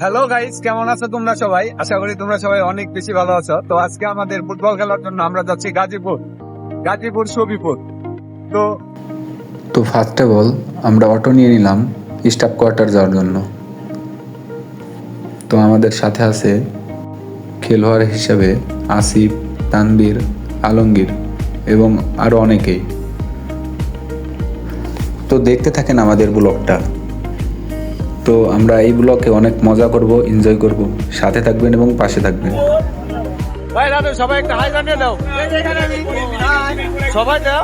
Hello guys, কেমন আছো তোমরা সবাই? আশা করি তোমরা সবাই অনেক বেশি ভালো আছো। তো আজকে আমাদের ফুটবল খেলার জন্য আমরা যাচ্ছি গাজীপুর সবিপুর। তো তো ফার্স্ট অফ অল আমরা অটো নিয়ে নিলাম স্টাফ কোয়ার্টার যাওয়ার জন্য। তো আমাদের সাথে আছে খেলোয়াড় হিসেবে আসিফ, তানবীর, আলমগীর এবং আরও অনেকেই। তো দেখতে থাকেন আমাদের ব্লগটা। তো আমরা এই ব্লগে অনেক মজা করব, এনজয় করব। সাথে থাকবেন এবং পাশে থাকবেন। ভাই দাদু সবাই একটা হাই জানিয়ে দাও, সবাই দাও।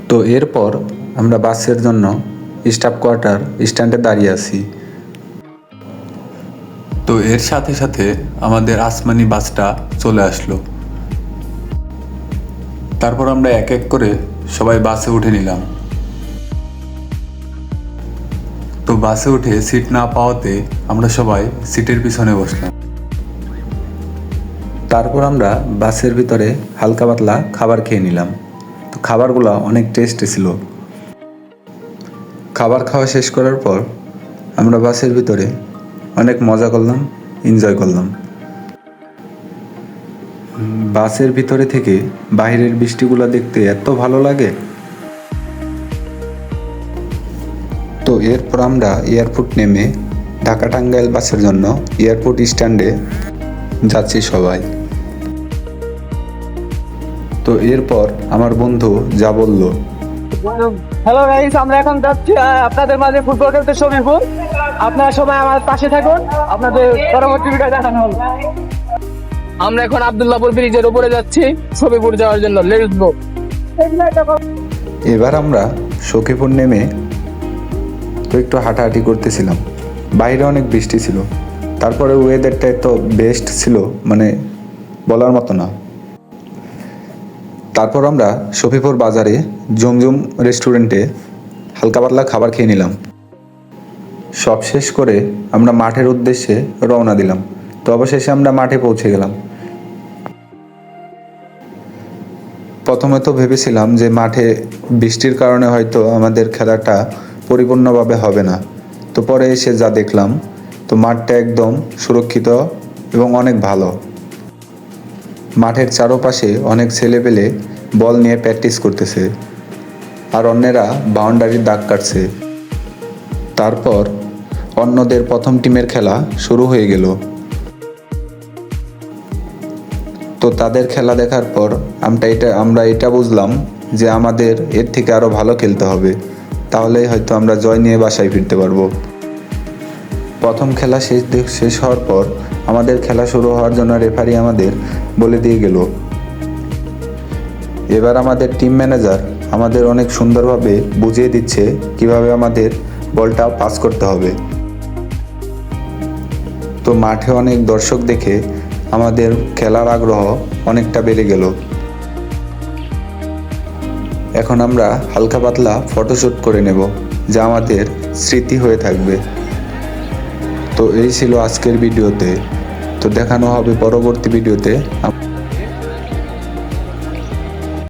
তো এরপর আমরা বাসের জন্য স্টাফ কোয়ার্টার স্ট্যান্ডে দাঁড়িয়ে আছি। তো এর সাথে সাথে আমাদের আসমানি বাসটা চলে আসলো। তারপর আমরা এক এক করে সবাই বাসে উঠে নিলাম। তো বাসে উঠে সিট না পাওয়াতে আমরা সবাই সিটের পিছনে বসলাম। তারপর আমরা বাসের ভিতরে হালকা পাতলা খাবার খেয়ে নিলাম। তো খাবারগুলো অনেক টেস্টি ছিল। খাবার খাওয়া শেষ করার পর আমরা বাসের ভিতরে অনেক মজা করলাম, এনজয় করলাম। বাসের ভিতরে থেকে বাইরের বৃষ্টিগুলো দেখতে এত ভালো লাগে। তো এরপর আমরা এয়ারপোর্ট নেমে ঢাকা টাঙ্গাইল বাসের জন্য এয়ারপোর্ট স্ট্যান্ডে যাচ্ছি সবাই। তো এরপর আমার বন্ধু যা বলল, হ্যালো গাইস, আমরা এখন যাচ্ছি আপনাদের মাঝে ফুটবল খেলতে সবিপুর। আপনারা সবাই আমার পাশে থাকুন, আপনাদের পরবর্তী ভিডিও দেখানো হবে। আমরা এখন আব্দুল্লাহপুর ব্রিজের উপরে যাচ্ছি সবিপুর যাওয়ার জন্য। Let's go. এবার আমরা সখীপুর নেমে তো একটু হাঁটাহাঁটি করতেছিলাম। বাইরে অনেক বৃষ্টি ছিল, তারপরে ওয়েদারটা এত বেস্ট ছিল, মানে বলার মতো না। তারপর আমরা সফিপুর বাজারে জমজম রেস্টুরেন্টে হালকা পাতলা খাবার খেয়ে নিলাম। সব শেষ করে আমরা মাঠের উদ্দেশ্যে রওনা দিলাম। তো অবশেষে আমরা মাঠে পৌঁছে গেলাম। প্রথমে তো ভেবেছিলাম যে মাঠে বৃষ্টির কারণে হয়তো আমাদের খেলাটা পরিপূর্ণভাবে হবে না। তো পরে এসে যা দেখলাম, তো মাঠটা একদম সুরক্ষিত এবং অনেক ভালো। মাঠের চারপাশে অনেক ছেলেপেলে বল নিয়ে প্র্যাকটিস করতেছে, আর অন্যেরা বাউন্ডারির দাগ কাটছে। তারপর অন্যদের প্রথম টিমের খেলা শুরু হয়ে গেল। তো তাদের খেলা দেখার পর আমরা এটা বুঝলাম যে আমাদের এর থেকে আরও ভালো খেলতে হবে, তাহলেই হয়তো আমরা জয় নিয়ে বাসায় ফিরতে পারবো। প্রথম খেলা শেষ হওয়ার পর আমাদের খেলা শুরু হওয়ার জন্য রেফারি আমাদের বলে দিয়ে গেল। এবার আমাদের টিম ম্যানেজার আমাদের অনেক সুন্দরভাবে বুঝিয়ে দিচ্ছে কিভাবে আমাদের বলটা পাস করতে হবে। তো মাঠে অনেক দর্শক দেখে আমাদের খেলার আগ্রহ অনেকটা বেড়ে গেল। এখন আমরা হালকা পাতলা ফটোশ্যুট করে নেব, যা আমাদের স্মৃতি হয়ে থাকবে। তো এই ছিল আজকের ভিডিওতে। তো দেখানো হবে পরবর্তী ভিডিওতে।